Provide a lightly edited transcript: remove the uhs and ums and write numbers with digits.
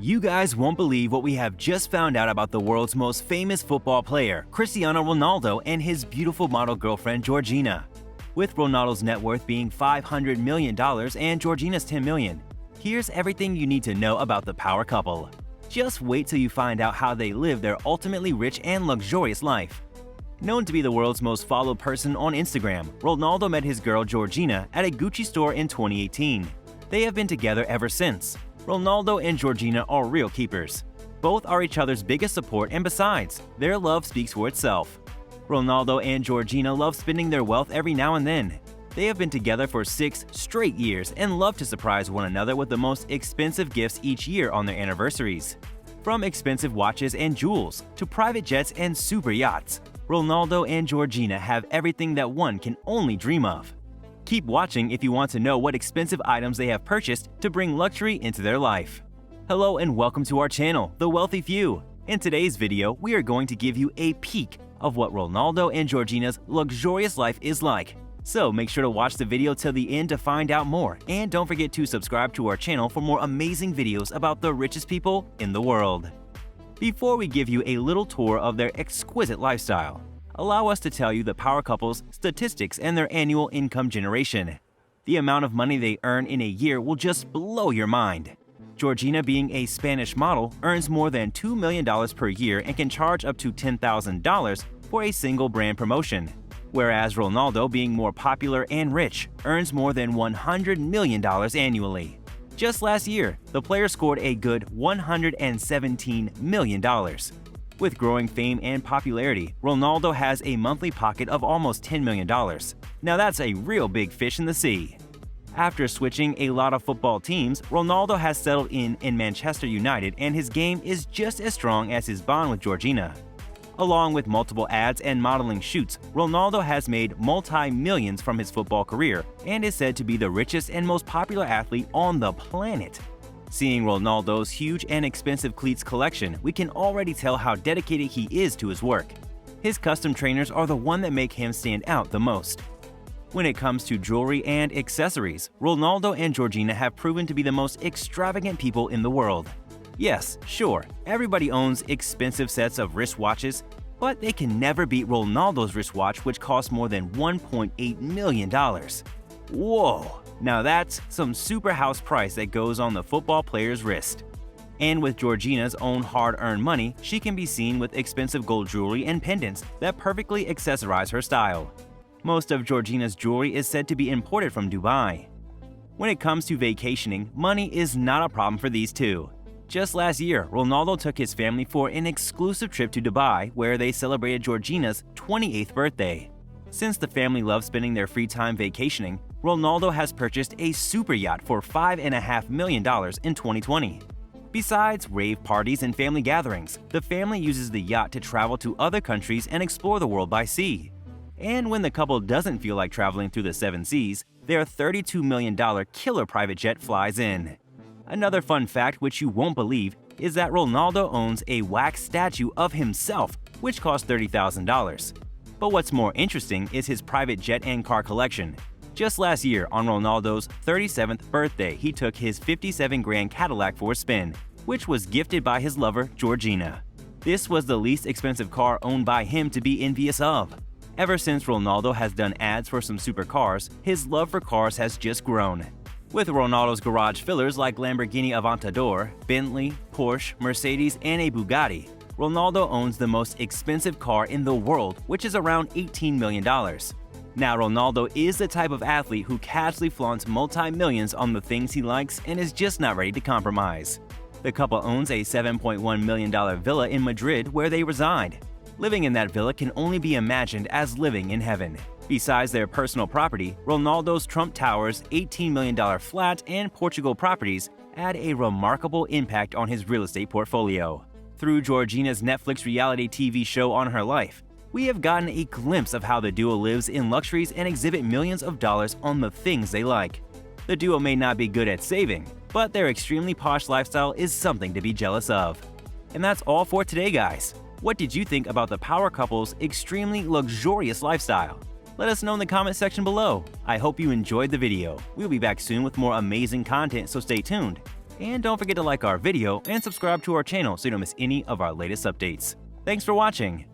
You guys won't believe what we have just found out about the world's most famous football player, Cristiano Ronaldo, and his beautiful model girlfriend, Georgina. With Ronaldo's net worth being $500 million and Georgina's $10 million, here's everything you need to know about the power couple. Just wait till you find out how they live their ultimately rich and luxurious life. Known to be the world's most followed person on Instagram, Ronaldo met his girl Georgina at a Gucci store in 2018. They have been together ever since. Ronaldo and Georgina are real keepers. Both are each other's biggest support, and besides, their love speaks for itself. Ronaldo and Georgina love spending their wealth every now and then. They have been together for 6 straight years and love to surprise one another with the most expensive gifts each year on their anniversaries. From expensive watches and jewels to private jets and super yachts, Ronaldo and Georgina have everything that one can only dream of. Keep watching if you want to know what expensive items they have purchased to bring luxury into their life. Hello and welcome to our channel, The Wealthy Few. In today's video, we are going to give you a peek of what Ronaldo and Georgina's luxurious life is like. So make sure to watch the video till the end to find out more, and don't forget to subscribe to our channel for more amazing videos about the richest people in the world. Before we give you a little tour of their exquisite lifestyle, allow us to tell you the power couple's statistics and their annual income generation. The amount of money they earn in a year will just blow your mind. Georgina, being a Spanish model, earns more than $2 million per year and can charge up to $10,000 for a single brand promotion, whereas Ronaldo, being more popular and rich, earns more than $100 million annually. Just last year, the player scored a good $117 million. With growing fame and popularity, Ronaldo has a monthly pocket of almost $10 million. Now that's a real big fish in the sea. After switching a lot of football teams, Ronaldo has settled in Manchester United, and his game is just as strong as his bond with Georgina. Along with multiple ads and modeling shoots, Ronaldo has made multi-millions from his football career and is said to be the richest and most popular athlete on the planet. Seeing Ronaldo's huge and expensive cleats collection, we can already tell how dedicated he is to his work. His custom trainers are the one that make him stand out the most. When it comes to jewelry and accessories, Ronaldo and Georgina have proven to be the most extravagant people in the world. Yes, sure, everybody owns expensive sets of wristwatches, but they can never beat Ronaldo's wristwatch, which costs more than $1.8 million. Whoa! Now that's some super house price that goes on the football player's wrist. And with Georgina's own hard-earned money, she can be seen with expensive gold jewelry and pendants that perfectly accessorize her style. Most of Georgina's jewelry is said to be imported from Dubai. When it comes to vacationing, money is not a problem for these two. Just last year, Ronaldo took his family for an exclusive trip to Dubai, where they celebrated Georgina's 28th birthday. Since the family loves spending their free time vacationing, Ronaldo has purchased a super yacht for $5.5 million in 2020. Besides rave parties and family gatherings, the family uses the yacht to travel to other countries and explore the world by sea. And when the couple doesn't feel like traveling through the 7 seas, their $32 million killer private jet flies in. Another fun fact which you won't believe is that Ronaldo owns a wax statue of himself, which costs $30,000. But what's more interesting is his private jet and car collection. Just last year, on Ronaldo's 37th birthday, he took his 57 grand Cadillac for a spin, which was gifted by his lover, Georgina. This was the least expensive car owned by him to be envious of. Ever since Ronaldo has done ads for some supercars, his love for cars has just grown. With Ronaldo's garage fillers like Lamborghini Aventador, Bentley, Porsche, Mercedes, and a Bugatti, Ronaldo owns the most expensive car in the world, which is around $18 million. Now, Ronaldo is the type of athlete who casually flaunts multi-millions on the things he likes and is just not ready to compromise. The couple owns a $7.1 million villa in Madrid where they reside. Living in that villa can only be imagined as living in heaven. Besides their personal property, Ronaldo's Trump Towers, $18 million flat, and Portugal properties add a remarkable impact on his real estate portfolio. Through Georgina's Netflix reality TV show on her life, we have gotten a glimpse of how the duo lives in luxuries and exhibit millions of dollars on the things they like. The duo may not be good at saving, but their extremely posh lifestyle is something to be jealous of. And that's all for today, guys. What did you think about the power couple's extremely luxurious lifestyle? Let us know in the comment section below. I hope you enjoyed the video. We'll be back soon with more amazing content, so stay tuned. And don't forget to like our video and subscribe to our channel so you don't miss any of our latest updates. Thanks for watching!